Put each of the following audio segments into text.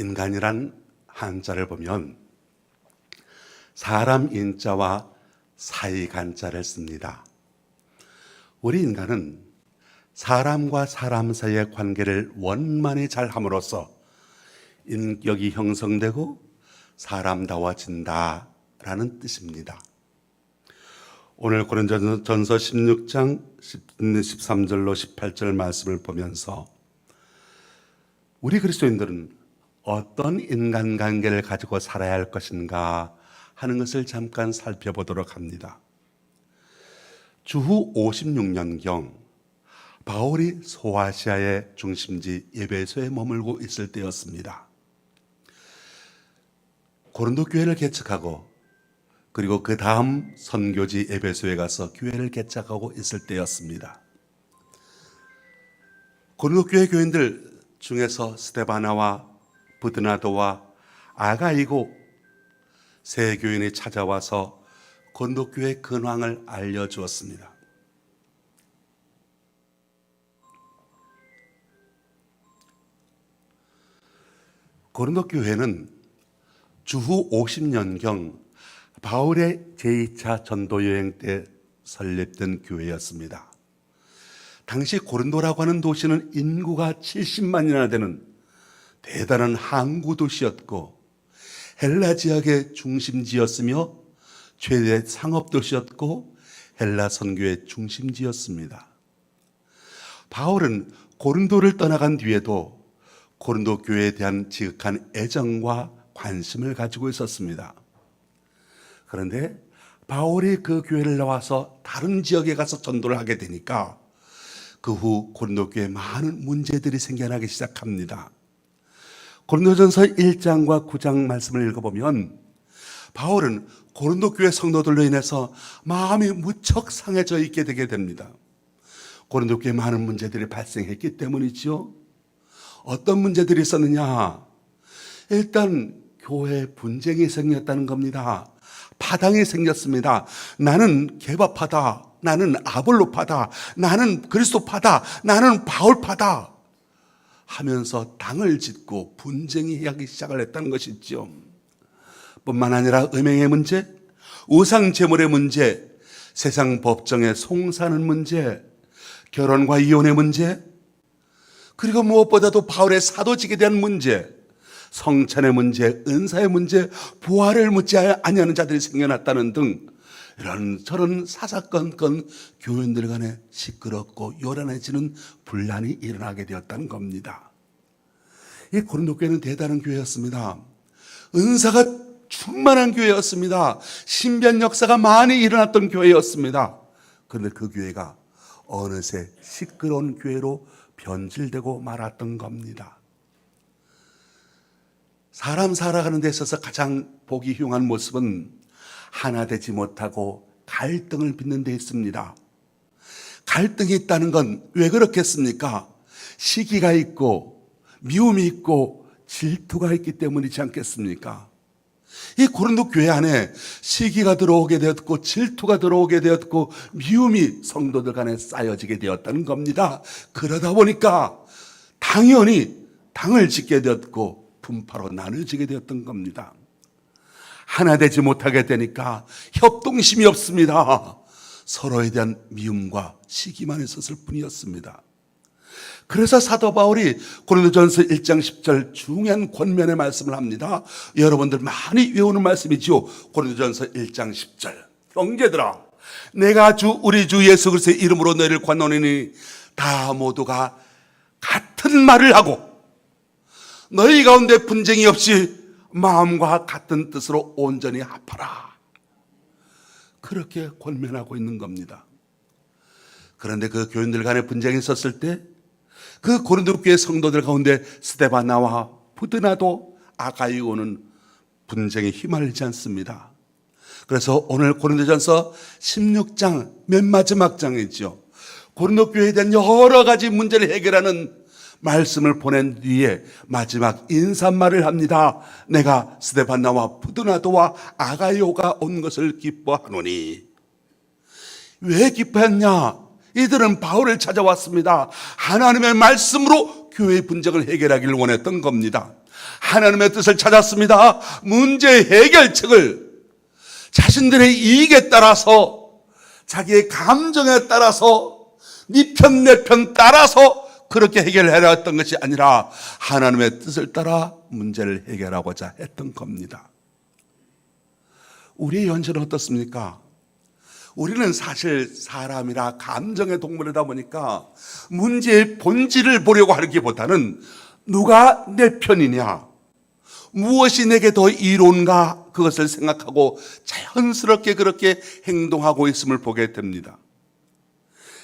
인간이란 한자를 보면 사람 인자와 사이 간자를 씁니다. 우리 인간은 사람과 사람 사이의 관계를 원만히 잘 함으로써 인격이 형성되고 사람다워진다라는 뜻입니다. 오늘 고린도전서 16장 13절로 18절 말씀을 보면서 우리 그리스도인들은 어떤 인간관계를 가지고 살아야 할 것인가 하는 것을 잠깐 살펴보도록 합니다. 주후 56년경 바울이 소아시아의 중심지 에베소에 머물고 있을 때였습니다. 고린도 교회를 개척하고 그리고 그 다음 선교지 에베소에 가서 교회를 개척하고 있을 때였습니다. 고린도 교회 교인들 중에서 스데바나와 부드나도와 아가이고 세 교인이 찾아와서 고린도 교회 근황을 알려주었습니다. 고린도 교회는 주후 50년경 바울의 제2차 전도 여행 때 설립된 교회였습니다. 당시 고린도라고 하는 도시는 인구가 70만이나 되는 대단한 항구 도시였고 헬라 지역의 중심지였으며 최대 상업 도시였고 헬라 선교의 중심지였습니다. 바울은 고린도를 떠나간 뒤에도 고린도 교회에 대한 지극한 애정과 관심을 가지고 있었습니다. 그런데 바울이 그 교회를 나와서 다른 지역에 가서 전도를 하게 되니까 그 후 고린도 교회에 많은 문제들이 생겨나기 시작합니다. 고린도전서 1장과 9장 말씀을 읽어보면 바울은 고린도 교회 성도들로 인해서 마음이 무척 상해져 있게 되게 됩니다. 고린도 교회에 많은 문제들이 발생했기 때문이죠. 어떤 문제들이 있었느냐? 일단 교회에 분쟁이 생겼다는 겁니다. 파당이 생겼습니다. 나는 게바파다, 나는 아볼로파다, 나는 그리스도파다, 나는 바울파다 하면서 당을 짓고 분쟁이 하기 시작을 했다는 것이죠. 뿐만 아니라 음행의 문제, 우상 제물의 문제, 세상 법정에 송사하는 문제, 결혼과 이혼의 문제, 그리고 무엇보다도 바울의 사도직에 대한 문제, 성찬의 문제, 은사의 문제, 부활을 묻지 아니하는 자들이 생겨났다는 등 이런저런 사사건건 교인들 간에 시끄럽고 요란해지는 분란이 일어나게 되었다는 겁니다. 이 고린도 교회는 대단한 교회였습니다. 은사가 충만한 교회였습니다. 신비한 역사가 많이 일어났던 교회였습니다. 그런데 그 교회가 어느새 시끄러운 교회로 변질되고 말았던 겁니다. 사람 살아가는 데 있어서 가장 보기 흉한 모습은 하나 되지 못하고 갈등을 빚는 데 있습니다. 갈등이 있다는 건 왜 그렇겠습니까? 시기가 있고 미움이 있고 질투가 있기 때문이지 않겠습니까? 이 고린도 교회 안에 시기가 들어오게 되었고 질투가 들어오게 되었고 미움이 성도들 간에 쌓여지게 되었다는 겁니다. 그러다 보니까 당연히 당을 짓게 되었고 분파로 나눠지게 되었던 겁니다. 하나 되지 못하게 되니까 협동심이 없습니다. 서로에 대한 미움과 시기만 있었을 뿐이었습니다. 그래서 사도 바울이 고린도전서 1장 10절 중요한 권면의 말씀을 합니다. 여러분들 많이 외우는 말씀이죠. 고린도전서 1장 10절. 형제들아, 내가 우리 주 예수 그리스도의 이름으로 너희를 권하노니 다 모두가 같은 말을 하고 너희 가운데 분쟁이 없이 마음과 같은 뜻으로 온전히 합하라. 그렇게 권면하고 있는 겁니다. 그런데 그 교인들 간에 분쟁이 있었을 때 그 고린도 교회 성도들 가운데 스데바나와 부드나도 아가이오는 분쟁에 휘말리지 않습니다. 그래서 오늘 고린도전서 16장 맨 마지막 장이죠. 고린도 교회에 대한 여러 가지 문제를 해결하는 말씀을 보낸 뒤에 마지막 인사말을 합니다. 내가 스데바나와 부드나도와 아가이오가 온 것을 기뻐하노니. 왜 기뻐했냐? 이들은 바울을 찾아왔습니다. 하나님의 말씀으로 교회의 분쟁을 해결하기를 원했던 겁니다. 하나님의 뜻을 찾았습니다. 문제 해결책을 자신들의 이익에 따라서, 자기의 감정에 따라서, 네 편 내 편 따라서 그렇게 해결하려 했던 것이 아니라 하나님의 뜻을 따라 문제를 해결하고자 했던 겁니다. 우리의 현실은 어떻습니까? 우리는 사실 사람이라 감정의 동물이다 보니까 문제의 본질을 보려고 하기보다는 누가 내 편이냐, 무엇이 내게 더 이로운가, 그것을 생각하고 자연스럽게 그렇게 행동하고 있음을 보게 됩니다.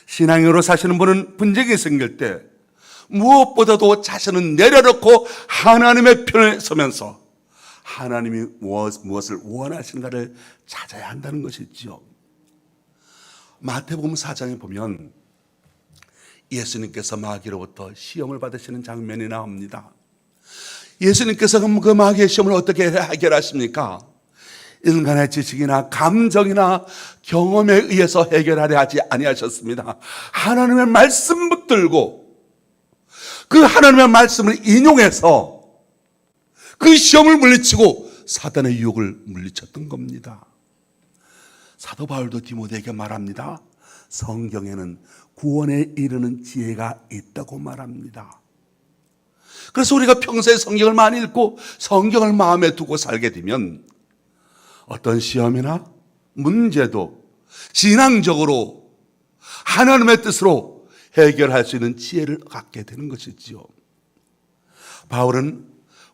신앙으로 사시는 분은 분쟁이 생길 때 무엇보다도 자신은 내려놓고 하나님의 편에 서면서 하나님이 무엇을 원하시는가를 찾아야 한다는 것이지요. 마태복음 4장에 보면 예수님께서 마귀로부터 시험을 받으시는 장면이 나옵니다. 예수님께서 그 마귀의 시험을 어떻게 해결하십니까? 인간의 지식이나 감정이나 경험에 의해서 해결하려 하지 아니하셨습니다. 하나님의 말씀 붙들고 그 하나님의 말씀을 인용해서 그 시험을 물리치고 사단의 유혹을 물리쳤던 겁니다. 사도 바울도 디모데에게 말합니다. 성경에는 구원에 이르는 지혜가 있다고 말합니다. 그래서 우리가 평소에 성경을 많이 읽고 성경을 마음에 두고 살게 되면 어떤 시험이나 문제도 신앙적으로 하나님의 뜻으로 해결할 수 있는 지혜를 갖게 되는 것이지요. 바울은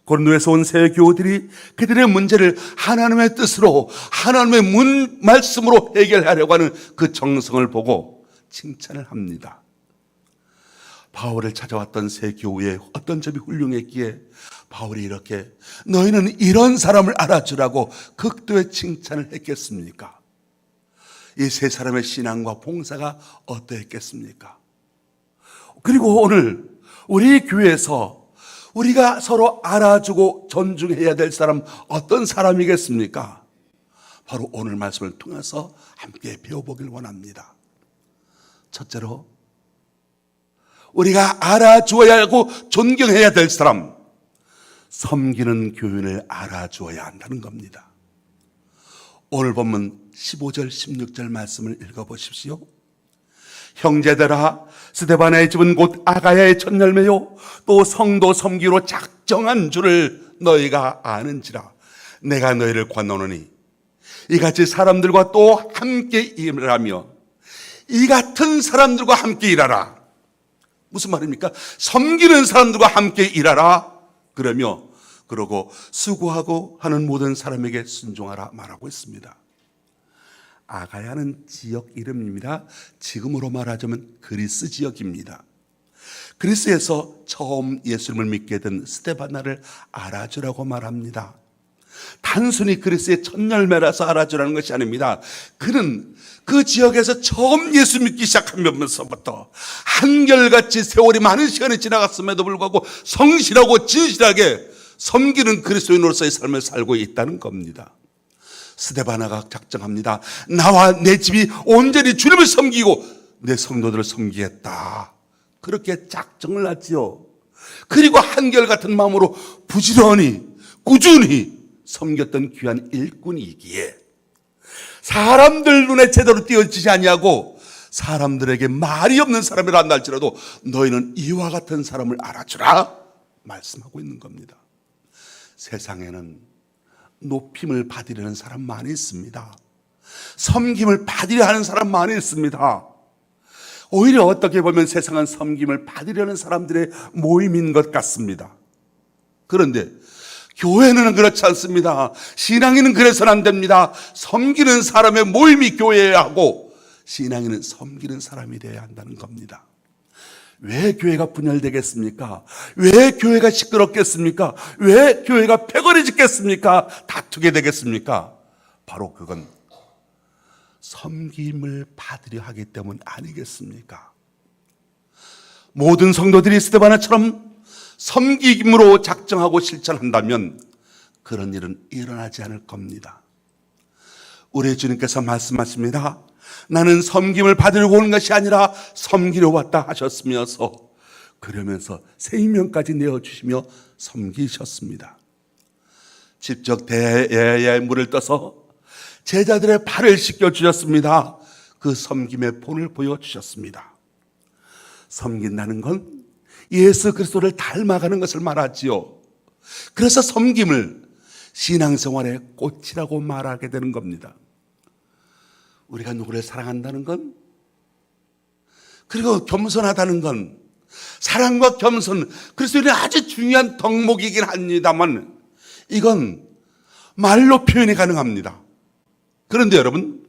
고린도에서 온 새 교우들이 그들의 문제를 하나님의 뜻으로, 하나님의 말씀으로 해결하려고 하는 그 정성을 보고 칭찬을 합니다. 바울을 찾아왔던 새 교우의 어떤 점이 훌륭했기에 바울이 이렇게 너희는 이런 사람을 알아주라고 극도의 칭찬을 했겠습니까? 이 세 사람의 신앙과 봉사가 어떠했겠습니까? 그리고 오늘 우리 교회에서 우리가 서로 알아주고 존중해야 될 사람 어떤 사람이겠습니까? 바로 오늘 말씀을 통해서 함께 배워보길 원합니다. 첫째로 우리가 알아주어야 하고 존경해야 될 사람, 섬기는 교인을 알아주어야 한다는 겁니다. 오늘 본문 15절 16절 말씀을 읽어보십시오. 형제들아, 스데바나의 집은 곧 아가야의 첫 열매요 또 성도 섬기로 작정한 줄을 너희가 아는지라. 내가 너희를 권하노니 이같이 사람들과 또 함께 일하며 이 같은 사람들과 함께 일하라. 무슨 말입니까? 섬기는 사람들과 함께 일하라. 그러고 수고하고 하는 모든 사람에게 순종하라 말하고 있습니다. 아가야는 지역 이름입니다. 지금으로 말하자면 그리스 지역입니다. 그리스에서 처음 예수님을 믿게 된 스데바나를 알아주라고 말합니다. 단순히 그리스의 첫 열매라서 알아주라는 것이 아닙니다. 그는 그 지역에서 처음 예수 믿기 시작하면서부터 한결같이 세월이 많은 시간이 지나갔음에도 불구하고 성실하고 진실하게 섬기는 그리스도인으로서의 삶을 살고 있다는 겁니다. 스데바나가 작정합니다. 나와 내 집이 온전히 주님을 섬기고 내 성도들을 섬기겠다. 그렇게 작정을 하지요. 그리고 한결같은 마음으로 부지런히 꾸준히 섬겼던 귀한 일꾼이기에 사람들 눈에 제대로 띄어지지 아니하고 사람들에게 말이 없는 사람이라 한다 할지라도 너희는 이와 같은 사람을 알아주라 말씀하고 있는 겁니다. 세상에는 높임을 받으려는 사람 많이 있습니다. 섬김을 받으려 하는 사람 많이 있습니다. 오히려 어떻게 보면 세상은 섬김을 받으려는 사람들의 모임인 것 같습니다. 그런데 교회는 그렇지 않습니다. 신앙인은 그래서는 안 됩니다. 섬기는 사람의 모임이 교회여야 하고 신앙인은 섬기는 사람이 되어야 한다는 겁니다. 왜 교회가 분열되겠습니까? 왜 교회가 시끄럽겠습니까? 왜 교회가 패거리 짓겠습니까? 다투게 되겠습니까? 바로 그건 섬김을 받으려 하기 때문 아니겠습니까? 모든 성도들이 스데바나처럼 섬김으로 작정하고 실천한다면 그런 일은 일어나지 않을 겁니다. 우리 주님께서 말씀하십니다. 나는 섬김을 받으려고 오는 것이 아니라 섬기려 왔다 하셨으면서 그러면서 생명까지 내어주시며 섬기셨습니다. 직접 대야에 물을 떠서 제자들의 발을 씻겨주셨습니다. 그 섬김의 본을 보여주셨습니다. 섬긴다는 건 예수 그리스도를 닮아가는 것을 말하지요. 그래서 섬김을 신앙생활의 꽃이라고 말하게 되는 겁니다. 우리가 누구를 사랑한다는 건, 그리고 겸손하다는 건, 사랑과 겸손, 그리스도인의 아주 중요한 덕목이긴 합니다만 이건 말로 표현이 가능합니다. 그런데 여러분,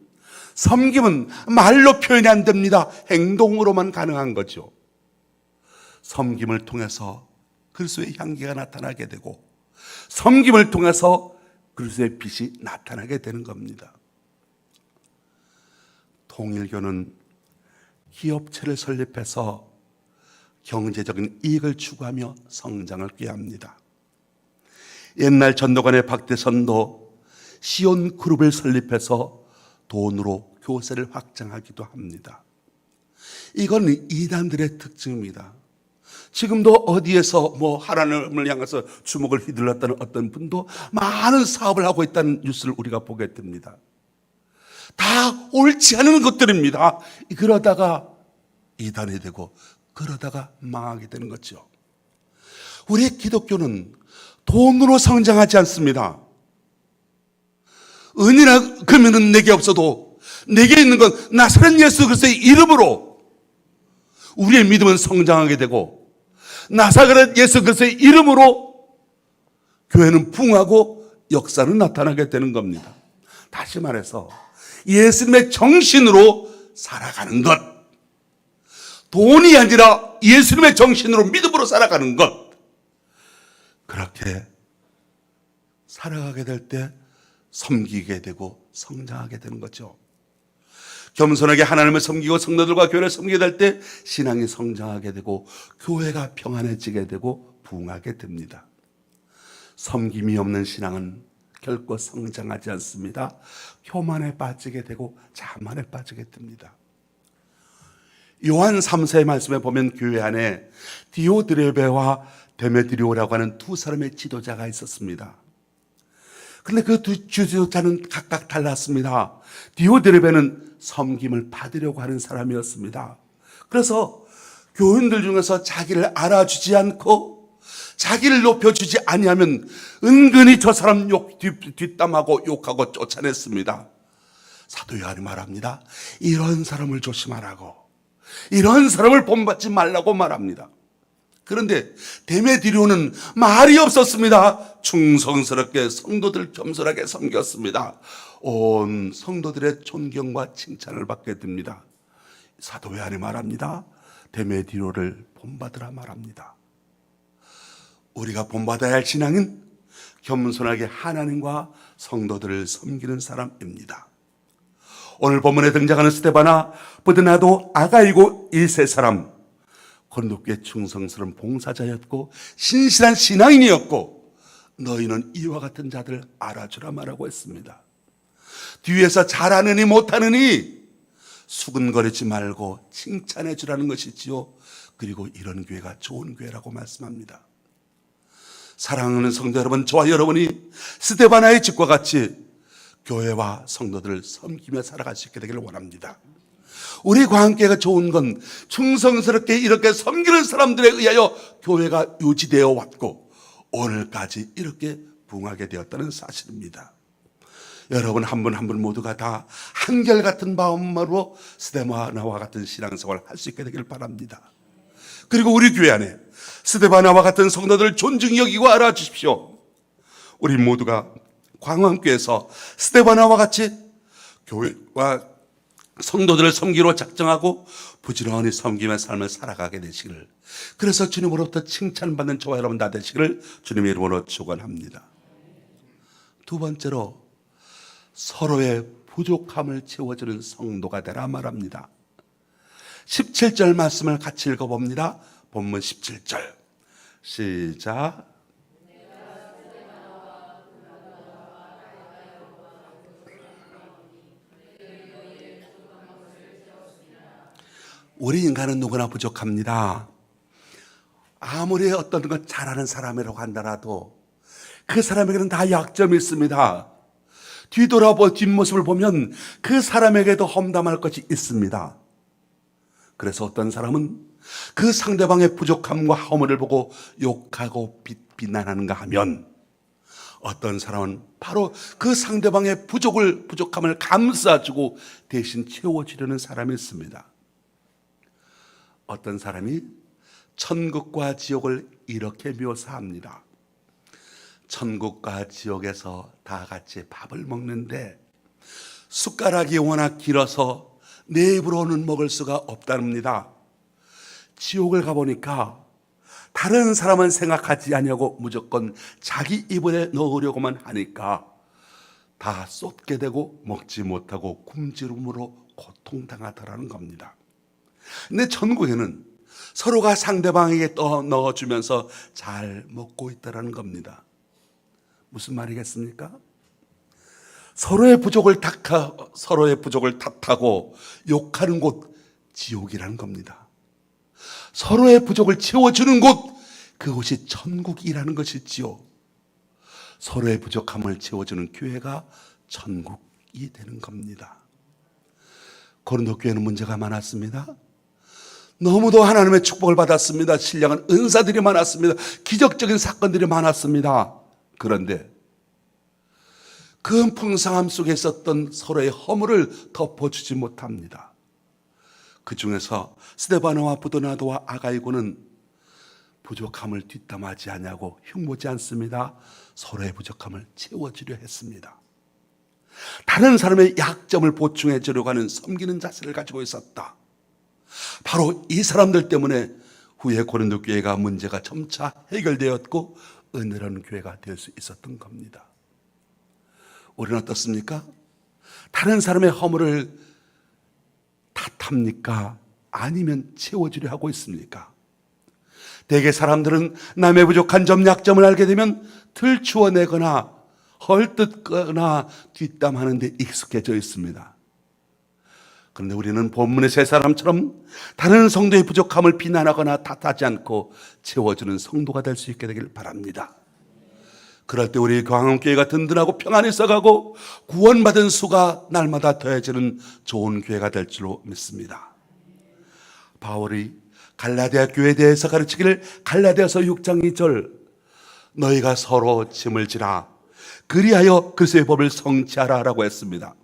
섬김은 말로 표현이 안 됩니다. 행동으로만 가능한 거죠. 섬김을 통해서 그리스도의 향기가 나타나게 되고, 섬김을 통해서 그리스도의 빛이 나타나게 되는 겁니다. 통일교는 기업체를 설립해서 경제적인 이익을 추구하며 성장을 꾀합니다. 옛날 전도관의 박대선도 시온 그룹을 설립해서 돈으로 교세를 확장하기도 합니다. 이건 이단들의 특징입니다. 지금도 어디에서 하나님을 향해서 주먹을 휘둘렀다는 어떤 분도 많은 사업을 하고 있다는 뉴스를 우리가 보게 됩니다. 다 옳지 않은 것들입니다. 그러다가 이단이 되고 그러다가 망하게 되는 거죠. 우리 기독교는 돈으로 성장하지 않습니다. 은이나 금은 내게 없어도 내게 있는 건 나사렛 예수 그리스도의 이름으로 우리의 믿음은 성장하게 되고, 나사렛 예수 그리스도의 이름으로 교회는 부흥하고 역사는 나타나게 되는 겁니다. 다시 말해서 예수님의 정신으로 살아가는 것, 돈이 아니라 예수님의 정신으로 믿음으로 살아가는 것, 그렇게 살아가게 될 때 섬기게 되고 성장하게 되는 거죠. 겸손하게 하나님을 섬기고 성도들과 교회를 섬기게 될 때 신앙이 성장하게 되고 교회가 평안해지게 되고 부흥하게 됩니다. 섬김이 없는 신앙은 결코 성장하지 않습니다. 교만에 빠지게 되고 자만에 빠지게 됩니다. 요한 3서의 말씀에 보면 교회 안에 디오드레베와 데메드리오라고 하는 두 사람의 지도자가 있었습니다. 그런데 그 두 지도자는 각각 달랐습니다. 디오드레베는 섬김을 받으려고 하는 사람이었습니다. 그래서 교인들 중에서 자기를 알아주지 않고 자기를 높여주지 아니하면 은근히 저 사람 뒷담하고 욕하고 쫓아냈습니다. 사도 요한이 말합니다. 이런 사람을 조심하라고, 이런 사람을 본받지 말라고 말합니다. 그런데 데메드리오는 말이 없었습니다. 충성스럽게 성도들 겸손하게 섬겼습니다. 온 성도들의 존경과 칭찬을 받게 됩니다. 사도 요한이 말합니다. 데메드리오를 본받으라 말합니다. 우리가 본받아야 할 신앙은 겸손하게 하나님과 성도들을 섬기는 사람입니다. 오늘 본문에 등장하는 스데바나, 브드나도, 아가이고 이 세 사람, 고린도교의 충성스러운 봉사자였고 신실한 신앙인이었고 너희는 이와 같은 자들 알아주라 말하고 했습니다. 뒤에서 잘하느니 못하느니 수근거리지 말고 칭찬해 주라는 것이지요. 그리고 이런 교회가 좋은 교회라고 말씀합니다. 사랑하는 성도 여러분, 저와 여러분이 스데바나의 집과 같이 교회와 성도들을 섬기며 살아갈 수 있게 되기를 원합니다. 우리 관계가 좋은 건 충성스럽게 이렇게 섬기는 사람들에 의하여 교회가 유지되어 왔고 오늘까지 이렇게 부흥하게 되었다는 사실입니다. 여러분 한 분 한 분 모두가 다 한결같은 마음으로 스데바나와 같은 신앙생활을 할 수 있게 되기를 바랍니다. 그리고 우리 교회 안에 스데바나와 같은 성도들을 존중히 여기고 알아주십시오. 우리 모두가 광화교회에서 스데바나와 같이 교회와 성도들을 섬기로 작정하고 부지런히 섬기며 삶을 살아가게 되시기를, 그래서 주님으로부터 칭찬받는 저와 여러분 다 되시기를 주님의 이름으로 축원합니다. 두 번째로 서로의 부족함을 채워주는 성도가 되라 말합니다. 17절 말씀을 같이 읽어봅니다. 본문 17절 시작. 우리 인간은 누구나 부족합니다. 아무리 어떤 것 잘하는 사람이라고 한다라도 그 사람에게는 다 약점이 있습니다. 뒷모습을 보면 그 사람에게도 험담할 것이 있습니다. 그래서 어떤 사람은 그 상대방의 부족함과 허물을 보고 욕하고 비난하는가 하면, 어떤 사람은 바로 그 상대방의 부족함을 감싸주고 대신 채워주려는 사람이 있습니다. 어떤 사람이 천국과 지옥을 이렇게 묘사합니다. 천국과 지옥에서 다 같이 밥을 먹는데 숟가락이 워낙 길어서 내 입으로는 먹을 수가 없답니다. 지옥을 가보니까 다른 사람은 생각하지 않냐고 무조건 자기 입에 넣으려고만 하니까 다 쏟게 되고 먹지 못하고 굶주림으로 고통당하더라는 겁니다. 근데 천국에는 서로가 상대방에게 또 넣어주면서 잘 먹고 있다는 겁니다. 무슨 말이겠습니까? 서로의 부족을 탓하고 욕하는 곳, 지옥이라는 겁니다. 서로의 부족을 채워주는 곳, 그곳이 천국이라는 것이지요. 서로의 부족함을 채워주는 교회가 천국이 되는 겁니다. 고린도 교회는 문제가 많았습니다. 너무도 하나님의 축복을 받았습니다. 신령한 은사들이 많았습니다. 기적적인 사건들이 많았습니다. 그런데 그 풍성함 속에 있었던 서로의 허물을 덮어주지 못합니다. 그 중에서 스데바나와 부도나도와 아가이고는 부족함을 뒷담하지 않냐고 흉보지 않습니다. 서로의 부족함을 채워주려 했습니다. 다른 사람의 약점을 보충해 주려고 하는 섬기는 자세를 가지고 있었다. 바로 이 사람들 때문에 후에 고린도 교회가 문제가 점차 해결되었고 은혜로운 교회가 될 수 있었던 겁니다. 우리는 어떻습니까? 다른 사람의 허물을 탓합니까? 아니면 채워주려 하고 있습니까? 대개 사람들은 남의 부족한 점, 약점을 알게 되면 들추어내거나 헐뜯거나 뒷담하는 데 익숙해져 있습니다. 그런데 우리는 본문의 세 사람처럼 다른 성도의 부족함을 비난하거나 탓하지 않고 채워주는 성도가 될 수 있게 되길 바랍니다. 그럴 때 우리 광흥교회가 든든하고 평안히 써가고 구원받은 수가 날마다 더해지는 좋은 교회가 될 줄로 믿습니다. 바울이 갈라디아 교회에 대해서 가르치기를 갈라디아서 6장 2절, 너희가 서로 짐을 지라 그리하여 그리스도의 법을 성취하라 라고 했습니다.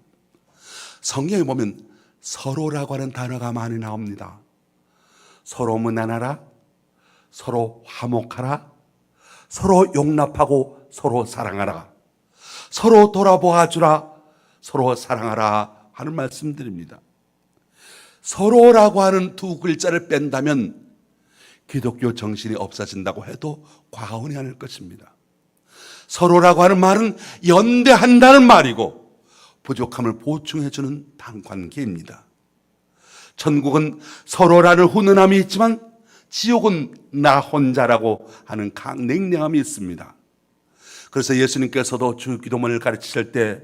성경에 보면 서로라고 하는 단어가 많이 나옵니다. 서로 문안하라, 서로 화목하라, 서로 용납하고 서로 사랑하라, 서로 돌아보아주라, 서로 사랑하라 하는 말씀드립니다. 서로라고 하는 두 글자를 뺀다면 기독교 정신이 없어진다고 해도 과언이 아닐 것입니다. 서로라고 하는 말은 연대한다는 말이고 부족함을 보충해주는 관계입니다. 천국은 서로라는 훈훈함이 있지만 지옥은 나 혼자라고 하는 냉랭함이 있습니다. 그래서 예수님께서도 주기도문을 가르치실 때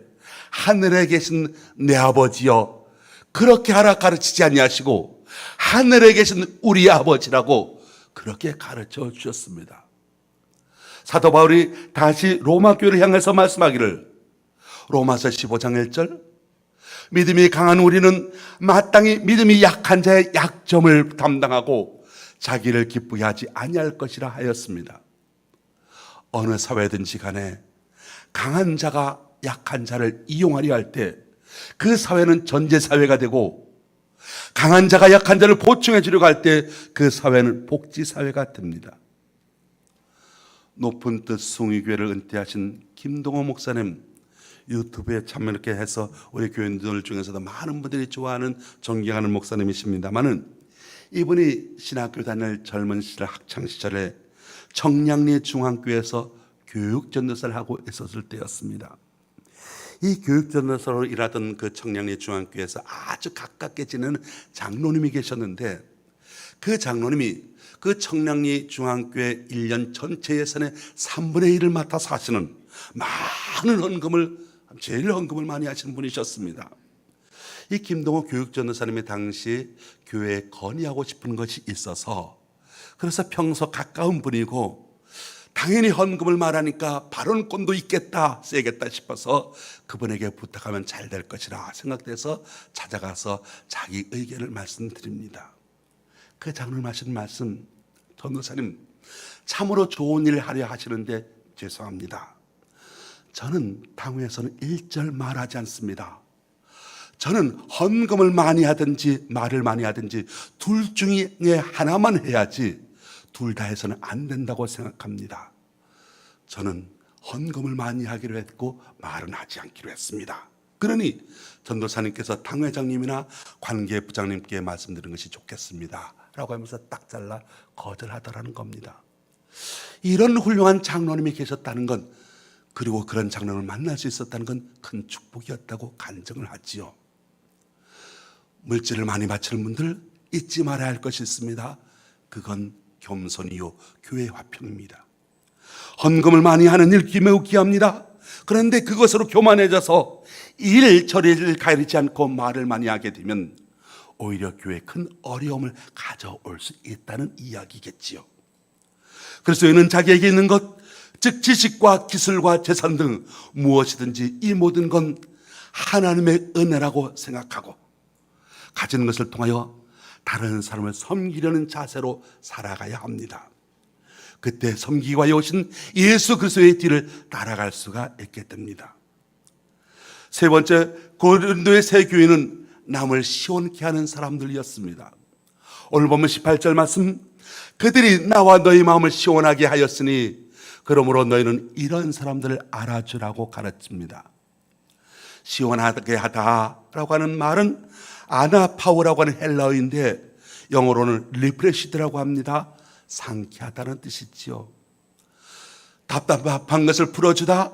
하늘에 계신 내 아버지여 그렇게 하라 가르치지 아니하시고 하늘에 계신 우리 아버지라고 그렇게 가르쳐 주셨습니다. 사도 바울이 다시 로마 교회를 향해서 말씀하기를 로마서 15장 1절, 믿음이 강한 우리는 마땅히 믿음이 약한 자의 약점을 담당하고 자기를 기쁘게 하지 아니할 것이라 하였습니다. 어느 사회든지 간에 강한 자가 약한 자를 이용하려 할 때 그 사회는 전제사회가 되고 강한 자가 약한 자를 보충해 주려고 할 때 그 사회는 복지사회가 됩니다. 높은 뜻 숭의교회를 은퇴하신 김동호 목사님 유튜브에 참 이렇게 해서 우리 교인들 중에서도 많은 분들이 좋아하는 존경하는 목사님이십니다만은 이분이 신학교 다닐 젊은 시절 학창시절에 청량리 중앙교회에서 교육전도사를 하고 있었을 때였습니다. 이 교육전도사로 일하던 그 청량리 중앙교회에서 아주 가깝게 지내는 장로님이 계셨는데 그 장로님이 그 청량리 중앙교회 1년 전체 예산의 3분의 1을 맡아서 하시는 많은 헌금을, 제일 헌금을 많이 하시는 분이셨습니다. 이 김동호 교육전도사님이 당시 교회에 건의하고 싶은 것이 있어서 그래서 평소 가까운 분이고 당연히 헌금을 말하니까 발언권도 있겠다, 세겠다 싶어서 그분에게 부탁하면 잘 될 것이라 생각돼서 찾아가서 자기 의견을 말씀드립니다. 그 장로님 하신 말씀, 전도사님 참으로 좋은 일을 하려 하시는데 죄송합니다. 저는 당회에서는 일절 말하지 않습니다. 저는 헌금을 많이 하든지 말을 많이 하든지 둘 중에 하나만 해야지 둘 다 해서는 안 된다고 생각합니다. 저는 헌금을 많이 하기로 했고 말은 하지 않기로 했습니다. 그러니 전도사님께서 당회장님이나 관계부장님께 말씀드린 것이 좋겠습니다 라고 하면서 딱 잘라 거절하더라는 겁니다. 이런 훌륭한 장로님이 계셨다는 건, 그리고 그런 장로를 만날 수 있었다는 건 큰 축복이었다고 간증을 하지요. 물질을 많이 바치는 분들 잊지 말아야 할 것이 있습니다. 그건 겸손이요 교회 화평입니다. 헌금을 많이 하는 일 매우 귀합니다. 그런데 그것으로 교만해져서 일 처리를 가리지 않고 말을 많이 하게 되면 오히려 교회에 큰 어려움을 가져올 수 있다는 이야기겠지요. 그래서 이는 자기에게 있는 것, 즉 지식과 기술과 재산 등 무엇이든지 이 모든 건 하나님의 은혜라고 생각하고 가진 것을 통하여 다른 사람을 섬기려는 자세로 살아가야 합니다. 그때 섬기기와 오신 예수 그리스도의 뒤를 따라갈 수가 있게 됩니다. 세 번째, 고린도의 새 교회는 남을 시원케 하는 사람들이었습니다. 오늘 보면 18절 말씀, 그들이 나와 너희 마음을 시원하게 하였으니 그러므로 너희는 이런 사람들을 알아주라고 가르칩니다. 시원하게 하다라고 하는 말은 아나파우라고 하는 헬라어인데 영어로는 리프레시드라고 합니다. 상쾌하다는 뜻이지요. 답답한 것을 풀어주다,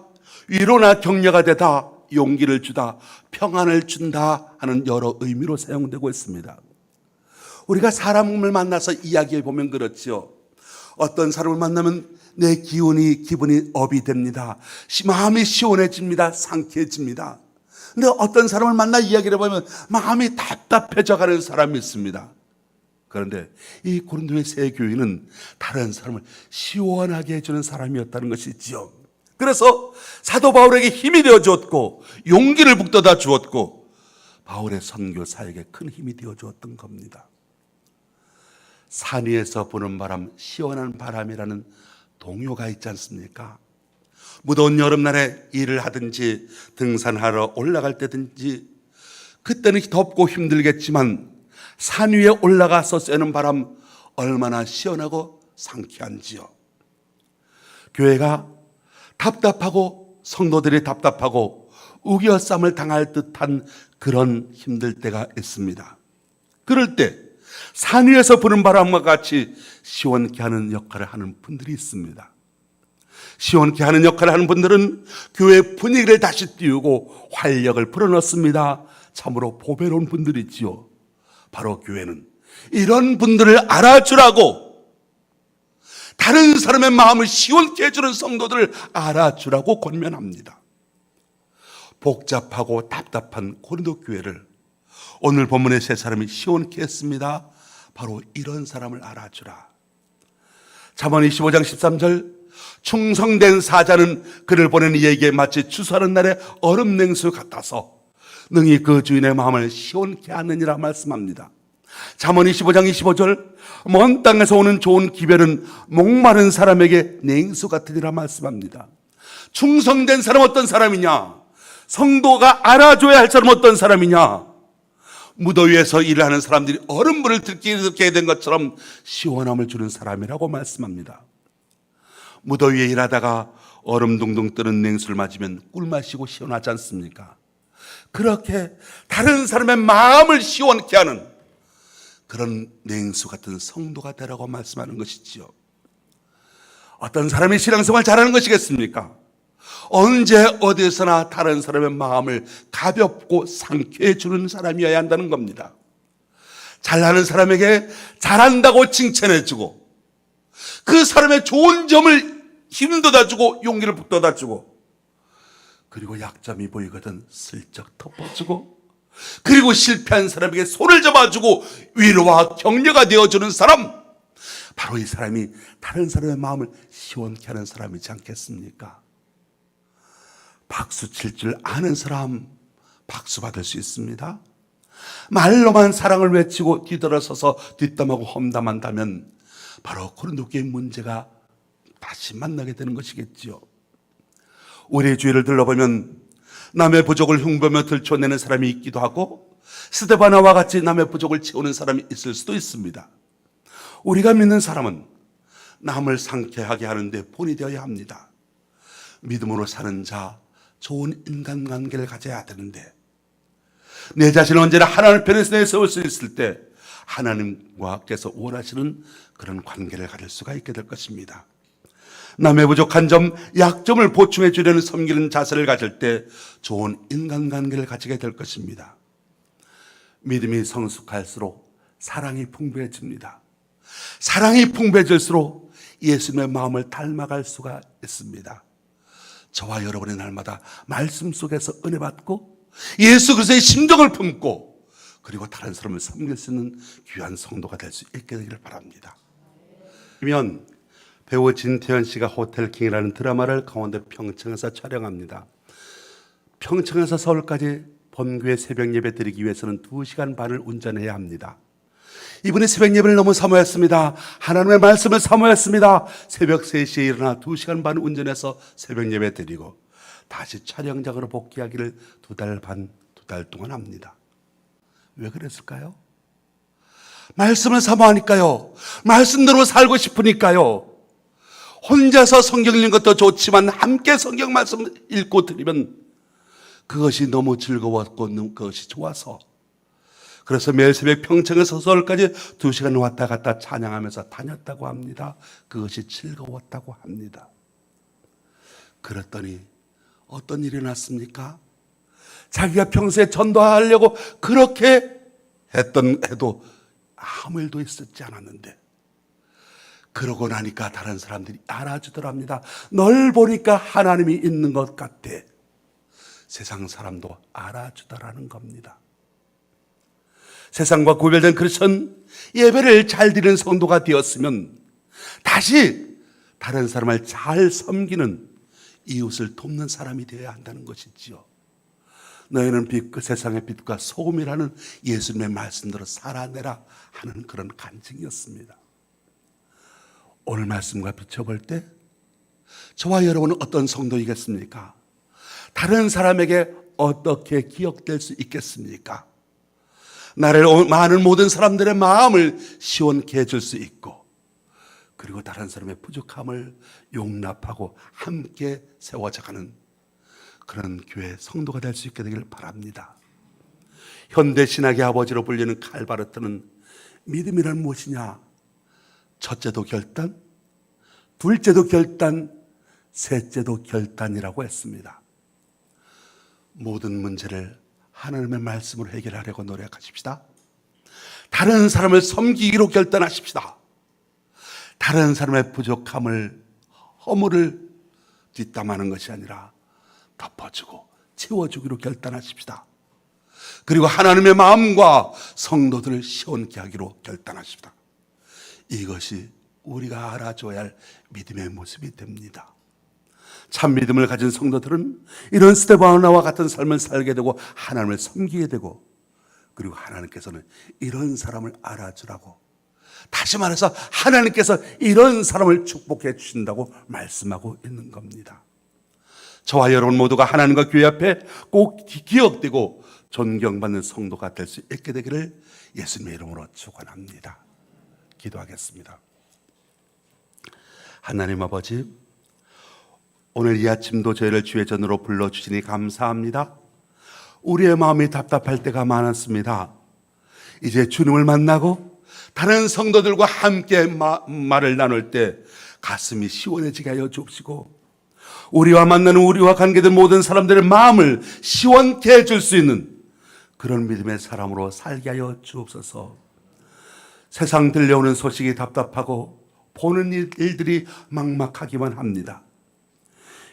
위로나 격려가 되다, 용기를 주다, 평안을 준다 하는 여러 의미로 사용되고 있습니다. 우리가 사람을 만나서 이야기해 보면 그렇지요. 어떤 사람을 만나면 내 기분이 업이 됩니다. 마음이 시원해집니다. 상쾌해집니다. 근데 어떤 사람을 만나 이야기를 해보면 마음이 답답해져 가는 사람이 있습니다. 그런데 이 고린도의 새 교인은 다른 사람을 시원하게 해주는 사람이었다는 것이지요. 그래서 사도 바울에게 힘이 되어 주었고 용기를 북돋아 주었고 바울의 선교 사역에 큰 힘이 되어 주었던 겁니다. 산 위에서 부는 바람, 시원한 바람이라는 동요가 있지 않습니까? 무더운 여름날에 일을 하든지 등산하러 올라갈 때든지 그때는 덥고 힘들겠지만 산 위에 올라가서 쐬는 바람 얼마나 시원하고 상쾌한지요. 교회가 답답하고 성도들이 답답하고 우겨쌈을 당할 듯한 그런 힘들 때가 있습니다. 그럴 때 산 위에서 부는 바람과 같이 시원케 하는 역할을 하는 분들이 있습니다. 시원케 하는 역할을 하는 분들은 교회 분위기를 다시 띄우고 활력을 불어넣습니다. 참으로 보배로운 분들이지요. 바로 교회는 이런 분들을 알아주라고, 다른 사람의 마음을 시원케 해주는 성도들을 알아주라고 권면합니다. 복잡하고 답답한 고린도 교회를 오늘 본문의 세 사람이 시원케 했습니다. 바로 이런 사람을 알아주라. 잠언 25장 13절, 충성된 사자는 그를 보낸 이에게 마치 추수하는 날에 얼음 냉수 같아서 능히 그 주인의 마음을 시원케 하느니라 말씀합니다. 잠언 25장 25절, 먼 땅에서 오는 좋은 기별은 목마른 사람에게 냉수 같으니라 말씀합니다. 충성된 사람 어떤 사람이냐? 성도가 알아줘야 할 사람 어떤 사람이냐? 무더위에서 일을 하는 사람들이 얼음물을 들게 된 것처럼 시원함을 주는 사람이라고 말씀합니다. 무더위에 일하다가 얼음 둥둥 뜨는 냉수를 맞으면 꿀마시고 시원하지 않습니까? 그렇게 다른 사람의 마음을 시원케 하는 그런 냉수 같은 성도가 되라고 말씀하는 것이지요. 어떤 사람이 신앙생활 잘하는 것이겠습니까? 언제 어디서나 다른 사람의 마음을 가볍고 상쾌해 주는 사람이어야 한다는 겁니다. 잘하는 사람에게 잘한다고 칭찬해주고 그 사람의 좋은 점을 힘돋아주고 용기를 북돋아주고, 그리고 약점이 보이거든 슬쩍 덮어주고, 그리고 실패한 사람에게 손을 잡아주고 위로와 격려가 되어주는 사람, 바로 이 사람이 다른 사람의 마음을 시원케 하는 사람이지 않겠습니까? 박수 칠 줄 아는 사람 박수 받을 수 있습니다. 말로만 사랑을 외치고 뒤돌아서서 뒷담하고 험담한다면 바로 그런 누구의 문제가 다시 만나게 되는 것이겠지요. 우리의 주위를 둘러보면 남의 부족을 흉보며 들춰내는 사람이 있기도 하고 스데바나와 같이 남의 부족을 채우는 사람이 있을 수도 있습니다. 우리가 믿는 사람은 남을 상쾌하게 하는 데 본이 되어야 합니다. 믿음으로 사는 자, 좋은 인간관계를 가져야 되는데 내 자신을 언제나 하나님 편에서 내세울 수 있을 때 하나님과께서 원하시는 그런 관계를 가질 수가 있게 될 것입니다. 남의 부족한 점, 약점을 보충해 주려는 섬기는 자세를 가질 때 좋은 인간관계를 가지게 될 것입니다. 믿음이 성숙할수록 사랑이 풍부해집니다. 사랑이 풍부해질수록 예수님의 마음을 닮아갈 수가 있습니다. 저와 여러분의 날마다 말씀 속에서 은혜 받고 예수 그리스도의 심정을 품고 그리고 다른 사람을 섬길 수 있는 귀한 성도가 될 수 있게 되기를 바랍니다. 그러면 배우 진태현 씨가 호텔킹이라는 드라마를 강원도 평창에서 촬영합니다. 평창에서 서울까지 본교회 새벽 예배 드리기 위해서는 2시간 반을 운전해야 합니다. 이분이 새벽 예배를 너무 사모했습니다. 하나님의 말씀을 사모했습니다. 새벽 3시에 일어나 2시간 반 운전해서 새벽 예배 드리고 다시 촬영장으로 복귀하기를 2달 반, 2달 동안 합니다. 왜 그랬을까요? 말씀을 사모하니까요. 말씀대로 살고 싶으니까요. 혼자서 성경 읽는 것도 좋지만 함께 성경 말씀 읽고 들으면 그것이 너무 즐거웠고 그것이 좋아서 그래서 매일 새벽 평창에서 서울까지 2시간 왔다 갔다 찬양하면서 다녔다고 합니다. 그것이 즐거웠다고 합니다. 그랬더니 어떤 일이 났습니까? 자기가 평소에 전도하려고 그렇게 해도 아무 일도 있었지 않았는데 그러고 나니까 다른 사람들이 알아주더랍니다. 널 보니까 하나님이 있는 것 같아. 세상 사람도 알아주더라는 겁니다. 세상과 구별된 크리스천 예배를 잘 드리는 성도가 되었으면 다시 다른 사람을 잘 섬기는 이웃을 돕는 사람이 되어야 한다는 것이지요. 너희는 그 세상의 빛과 소금이라는 예수님의 말씀대로 살아내라 하는 그런 간증이었습니다. 오늘 말씀과 비춰볼 때 저와 여러분은 어떤 성도이겠습니까? 다른 사람에게 어떻게 기억될 수 있겠습니까? 나를 많은 모든 사람들의 마음을 시원케 해줄 수 있고 그리고 다른 사람의 부족함을 용납하고 함께 세워져가는 그런 교회 성도가 될 수 있게 되기를 바랍니다. 현대 신학의 아버지로 불리는 칼바르트는 믿음이란 무엇이냐? 첫째도 결단, 둘째도 결단, 셋째도 결단이라고 했습니다. 모든 문제를 하나님의 말씀으로 해결하려고 노력하십시다. 다른 사람을 섬기기로 결단하십시다. 다른 사람의 부족함을, 허물을 뒷담하는 것이 아니라 덮어주고 채워주기로 결단하십시다. 그리고 하나님의 마음과 성도들을 시원케 하기로 결단하십시다. 이것이 우리가 알아줘야 할 믿음의 모습이 됩니다. 참 믿음을 가진 성도들은 이런 스데바나와 같은 삶을 살게 되고 하나님을 섬기게 되고 그리고 하나님께서는 이런 사람을 알아주라고 다시 말해서 하나님께서 이런 사람을 축복해 주신다고 말씀하고 있는 겁니다. 저와 여러분 모두가 하나님과 교회 앞에 꼭 기억되고 존경받는 성도가 될 수 있게 되기를 예수님의 이름으로 축원합니다. 기도하겠습니다. 하나님 아버지, 오늘 이 아침도 저희를 주의 전으로 불러주시니 감사합니다. 우리의 마음이 답답할 때가 많았습니다. 이제 주님을 만나고 다른 성도들과 함께 말을 나눌 때 가슴이 시원해지게 하여 주옵시고 우리와 만나는 우리와 관계된 모든 사람들의 마음을 시원케 해줄 수 있는 그런 믿음의 사람으로 살게 하여 주옵소서. 세상 들려오는 소식이 답답하고 보는 일들이 막막하기만 합니다.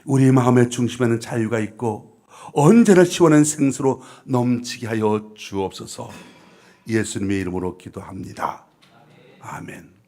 우리 마음의 중심에는 자유가 있고 언제나 시원한 생수로 넘치게 하여 주옵소서. 예수님의 이름으로 기도합니다. 아멘.